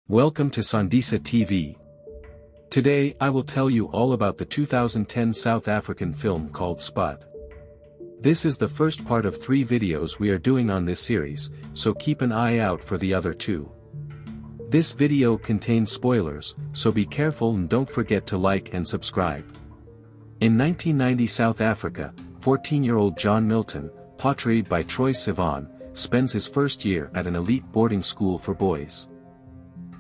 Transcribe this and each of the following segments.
Welcome to Sandisa TV. Today I will tell you all about the 2010 South African film called Spud. This is the first part of 3 videos we are doing on this series, so keep an eye out for the other 2. This video contains spoilers, so be careful and don't forget to like and subscribe. In 1990 South Africa, 14-year-old John Milton, portrayed by Troye Sivan, spends his first year at an elite boarding school for boys.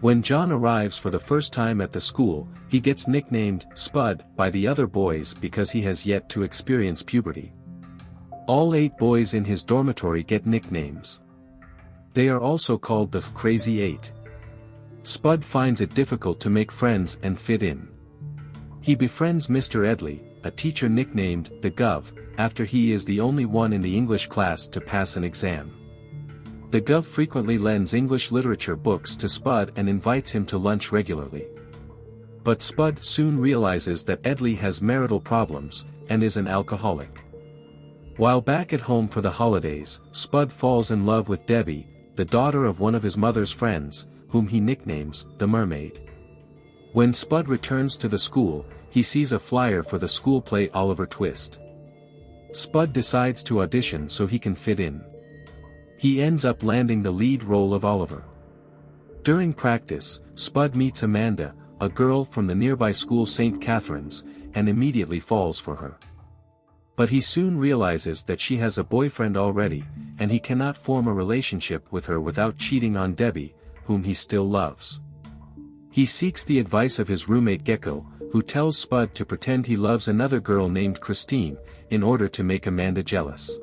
When John arrives for the first time at the school, he gets nicknamed Spud by the other boys because he has yet to experience puberty. All 8 boys in his dormitory get nicknames. They are also called the Crazy 8. Spud finds it difficult to make friends and fit in. He befriends Mr. Edley, a teacher nicknamed the Gov, after he is the only one in the English class to pass an exam. The Gov frequently lends English literature books to Spud and invites him to lunch regularly. But Spud soon realizes that Edley has marital problems, and is an alcoholic. While back at home for the holidays, Spud falls in love with Debbie, the daughter of one of his mother's friends, whom he nicknames the Mermaid. When Spud returns to the school, he sees a flyer for the school play Oliver Twist. Spud decides to audition so he can fit in. He ends up landing the lead role of Oliver. During practice, Spud meets Amanda, a girl from the nearby school St. Catherine's, and immediately falls for her. But he soon realizes that she has a boyfriend already, and he cannot form a relationship with her without cheating on Debbie, whom he still loves. He seeks the advice of his roommate Gecko, who tells Spud to pretend he loves another girl named Christine, in order to make Amanda jealous.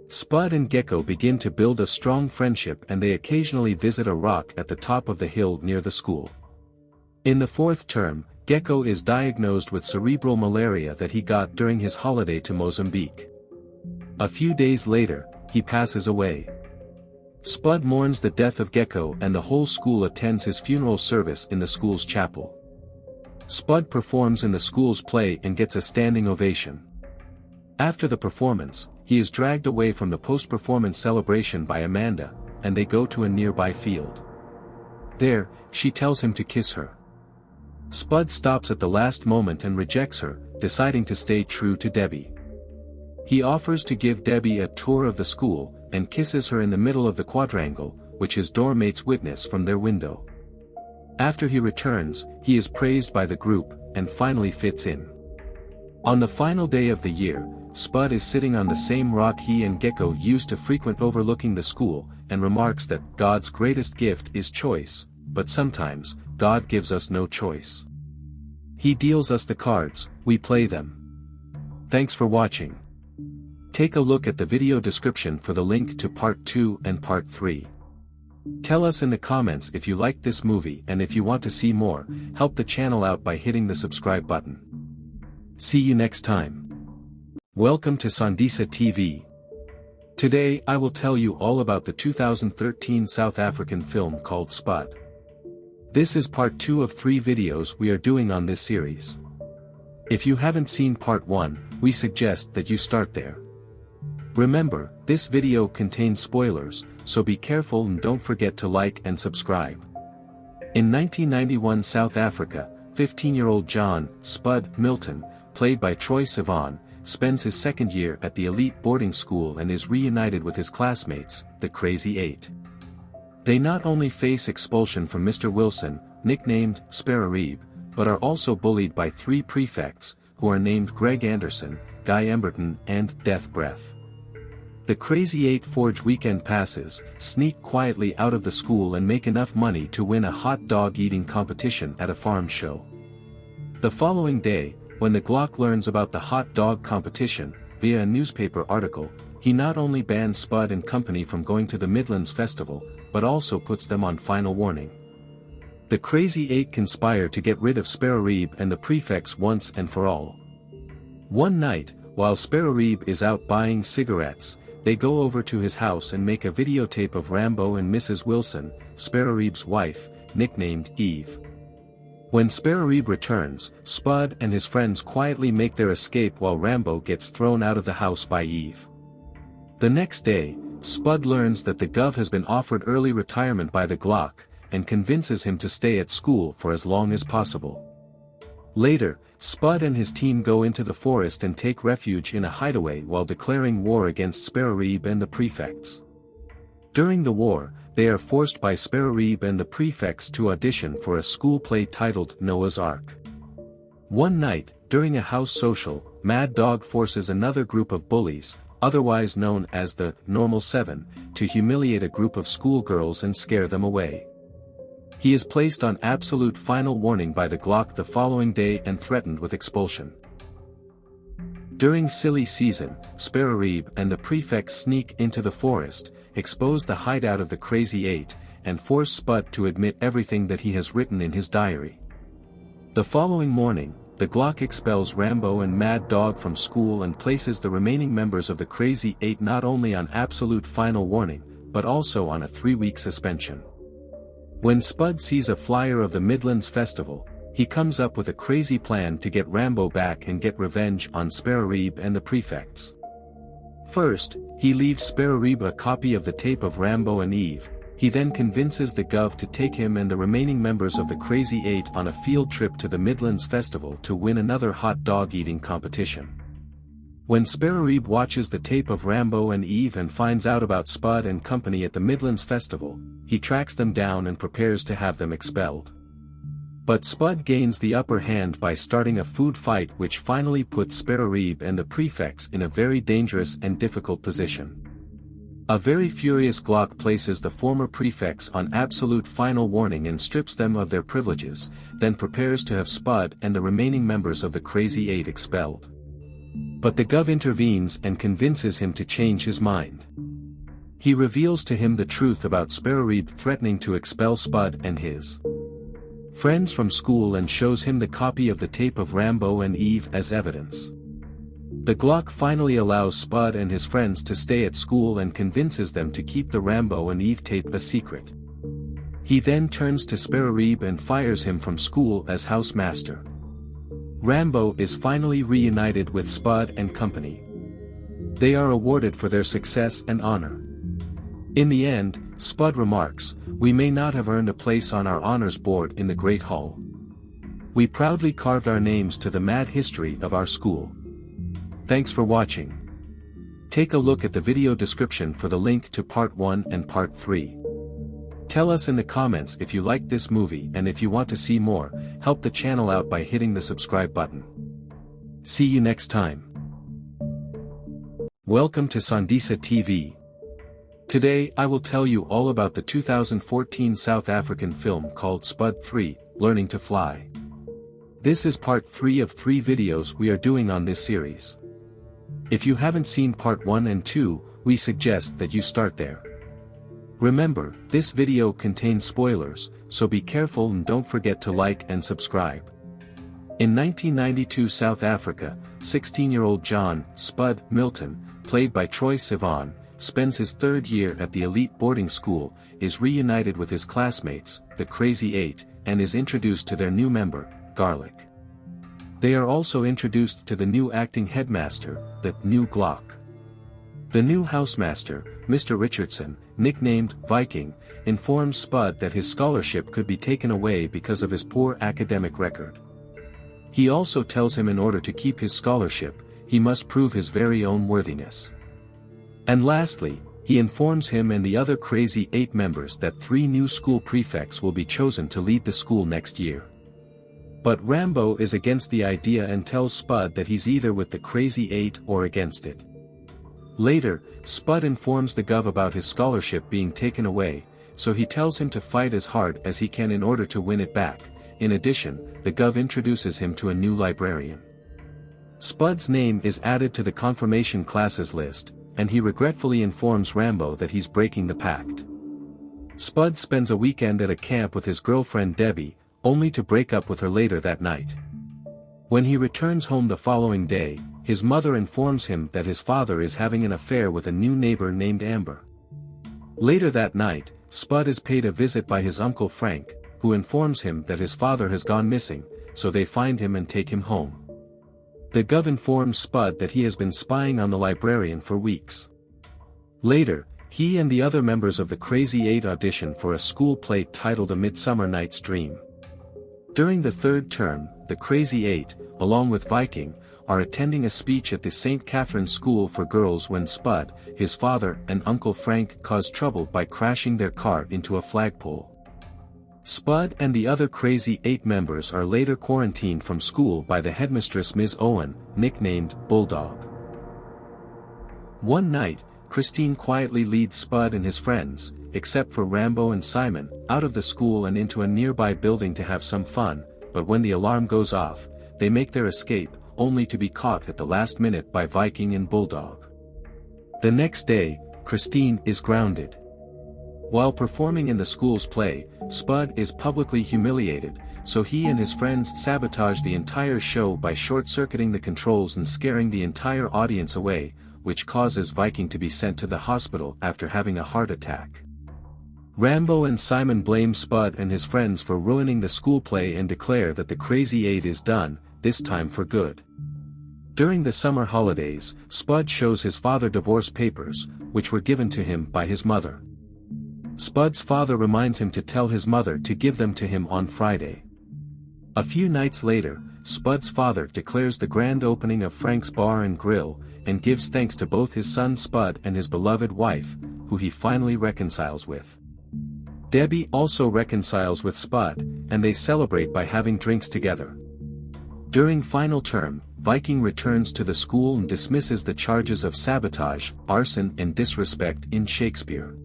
Spud and Gecko begin to build a strong friendship and they occasionally visit a rock at the top of the hill near the school. In the 4th term, Gecko is diagnosed with cerebral malaria that he got during his holiday to Mozambique. A few days later, he passes away. Spud mourns the death of Gecko and the whole school attends his funeral service in the school's chapel. Spud performs in the school's play and gets a standing ovation. After the performance, he is dragged away from the post-performance celebration by Amanda, and they go to a nearby field. There, she tells him to kiss her. Spud stops at the last moment and rejects her, deciding to stay true to Debbie. He offers to give Debbie a tour of the school, and kisses her in the middle of the quadrangle, which his dorm mates witness from their window. After he returns, he is praised by the group, and finally fits in. On the final day of the year, Spud is sitting on the same rock he and Gecko used to frequent overlooking the school, and remarks that God's greatest gift is choice, but sometimes, God gives us no choice. He deals us the cards, we play them. Thanks for watching. Take a look at the video description for the link to part 2 and part 3. Tell us in the comments if you liked this movie and if you want to see more, help the channel out by hitting the subscribe button. See you next time. Welcome to Sandisa TV. Today I will tell you all about the 2013 South African film called Spud. This is part 2 of 3 videos we are doing on this series. If you haven't seen part 1, we suggest that you start there. Remember, this video contains spoilers, so be careful and don't forget to like and subscribe. In 1991 South Africa, 15-year-old John, Spud, Milton, played by Troye Sivan, spends his second year at the elite boarding school and is reunited with his classmates, the Crazy 8. They not only face expulsion from Mr. Wilson, nicknamed Sparrowreeb, but are also bullied by 3 prefects, who are named Greg Anderson, Guy Emberton, and Death Breath. The Crazy 8 forge weekend passes, sneak quietly out of the school and make enough money to win a hot dog eating competition at a farm show. The following day, when the Glock learns about the hot dog competition, via a newspaper article, he not only bans Spud and company from going to the Midlands Festival, but also puts them on final warning. The Crazy 8 conspire to get rid of Sparrowreeb and the prefects once and for all. One night, while Sparrowreeb is out buying cigarettes, they go over to his house and make a videotape of Rambo and Mrs. Wilson, Sparrowreeb's wife, nicknamed Eve. When Sparrowreeb returns, Spud and his friends quietly make their escape while Rambo gets thrown out of the house by Eve. The next day, Spud learns that the Gov has been offered early retirement by the Glock, and convinces him to stay at school for as long as possible. Later, Spud and his team go into the forest and take refuge in a hideaway while declaring war against Spararib and the prefects. During the war, they are forced by Spararib and the prefects to audition for a school play titled Noah's Ark. One night, during a house social, Mad Dog forces another group of bullies, otherwise known as the Normal Seven, to humiliate a group of schoolgirls and scare them away. He is placed on absolute final warning by the Glock the following day and threatened with expulsion. During silly season, Spararib and the prefects sneak into the forest, expose the hideout of the Crazy Eight, and force Spud to admit everything that he has written in his diary. The following morning, the Glock expels Rambo and Mad Dog from school and places the remaining members of the Crazy Eight not only on absolute final warning, but also on a 3-week suspension. When Spud sees a flyer of the Midlands Festival, he comes up with a crazy plan to get Rambo back and get revenge on Spararib and the prefects. First, he leaves Spararib a copy of the tape of Rambo and Eve. He then convinces the Gov to take him and the remaining members of the Crazy Eight on a field trip to the Midlands Festival to win another hot dog eating competition. When Spararib watches the tape of Rambo and Eve and finds out about Spud and company at the Midlands Festival, he tracks them down and prepares to have them expelled. But Spud gains the upper hand by starting a food fight which finally puts Spararib and the prefects in a very dangerous and difficult position. A very furious Glock places the former prefects on absolute final warning and strips them of their privileges, then prepares to have Spud and the remaining members of the Crazy Eight expelled. But the Gov intervenes and convinces him to change his mind. He reveals to him the truth about Spararib threatening to expel Spud and his friends from school and shows him the copy of the tape of Rambo and Eve as evidence. The Glock finally allows Spud and his friends to stay at school and convinces them to keep the Rambo and Eve tape a secret. He then turns to Spararib and fires him from school as housemaster. Rambo is finally reunited with Spud and company. They are awarded for their success and honor. In the end, Spud remarks, "We may not have earned a place on our honors board in the Great Hall. We proudly carved our names to the mad history of our school." Thanks for watching. Take a look at the video description for the link to Part 1 and Part 3. Tell us in the comments if you liked this movie, and if you want to see more, help the channel out by hitting the subscribe button. See you next time. Welcome to Sondisa TV. Today I will tell you all about the 2014 South African film called Spud 3, Learning to Fly. This is part 3 of 3 videos we are doing on this series. If you haven't seen part 1 and 2, we suggest that you start there. Remember, this video contains spoilers, so be careful and don't forget to like and subscribe. In 1992 South Africa, 16-year-old John Spud Milton, played by Troye Sivan, spends his 3rd year at the elite boarding school, is reunited with his classmates, the Crazy Eight, and is introduced to their new member, Garlic. They are also introduced to the new acting headmaster, the new Glock. The new housemaster, Mr. Richardson, nicknamed Viking, informs Spud that his scholarship could be taken away because of his poor academic record. He also tells him in order to keep his scholarship, he must prove his very own worthiness. And lastly, he informs him and the other Crazy Eight members that 3 new school prefects will be chosen to lead the school next year. But Rambo is against the idea and tells Spud that he's either with the Crazy Eight or against it. Later, Spud informs the Gov about his scholarship being taken away, so he tells him to fight as hard as he can in order to win it back. In addition, the Gov introduces him to a new librarian. Spud's name is added to the confirmation classes list, and he regretfully informs Rambo that he's breaking the pact. Spud spends a weekend at a camp with his girlfriend Debbie, only to break up with her later that night. When he returns home the following day, his mother informs him that his father is having an affair with a new neighbor named Amber. Later that night, Spud is paid a visit by his uncle Frank, who informs him that his father has gone missing, so they find him and take him home. The Gov informs Spud that he has been spying on the librarian for weeks. Later, He and the other members of the Crazy Eight audition for a school play titled A Midsummer Night's Dream. During the third term, the Crazy Eight, along with Viking, are attending a speech at the St. Catherine's School for Girls when Spud, his father and Uncle Frank cause trouble by crashing their car into a flagpole. Spud and the other Crazy Eight members are later quarantined from school by the headmistress Ms. Owen, nicknamed Bulldog. One night, Christine quietly leads Spud and his friends, except for Rambo and Simon, out of the school and into a nearby building to have some fun, but when the alarm goes off, they make their escape, only to be caught at the last minute by Viking and Bulldog. The next day, Christine is grounded. While performing in the school's play, Spud is publicly humiliated, so he and his friends sabotage the entire show by short-circuiting the controls and scaring the entire audience away, which causes Viking to be sent to the hospital after having a heart attack. Rambo and Simon blame Spud and his friends for ruining the school play and declare that the Crazy Eight is done, this time for good. During the summer holidays, Spud shows his father divorce papers, which were given to him by his mother. Spud's father reminds him to tell his mother to give them to him on Friday. A few nights later, Spud's father declares the grand opening of Frank's Bar and Grill, and gives thanks to both his son Spud and his beloved wife, who he finally reconciles with. Debbie also reconciles with Spud, and they celebrate by having drinks together. During final term, Viking returns to the school and dismisses the charges of sabotage, arson and disrespect in Shakespeare.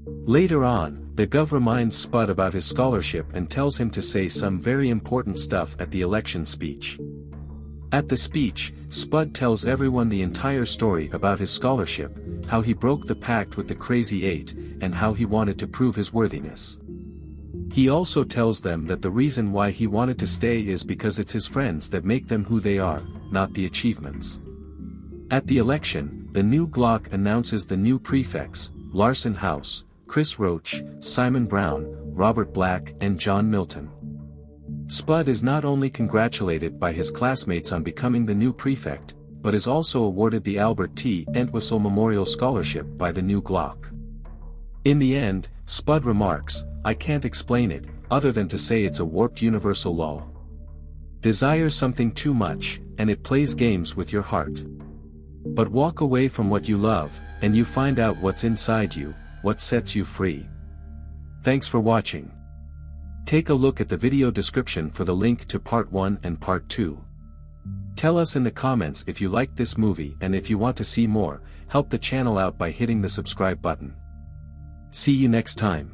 Later on, the Gov reminds Spud about his scholarship and tells him to say some very important stuff at the election speech. At the speech, Spud tells everyone the entire story about his scholarship, how he broke the pact with the Crazy Eight, and how he wanted to prove his worthiness. He also tells them that the reason why he wanted to stay is because it's his friends that make them who they are, not the achievements. At the election, the new Glock announces the new prefects, Larson House, Chris Roach, Simon Brown, Robert Black and John Milton. Spud is not only congratulated by his classmates on becoming the new prefect, but is also awarded the Albert T. Entwistle Memorial Scholarship by the new Glock. In the end, Spud remarks, "I can't explain it, other than to say it's a warped universal law. Desire something too much, and it plays games with your heart. But walk away from what you love, and you find out what's inside you, what sets you free." Thanks for watching. Take a look at the video description for the link to part 1 and part 2. Tell us in the comments if you liked this movie, and if you want to see more, help the channel out by hitting the subscribe button. See you next time.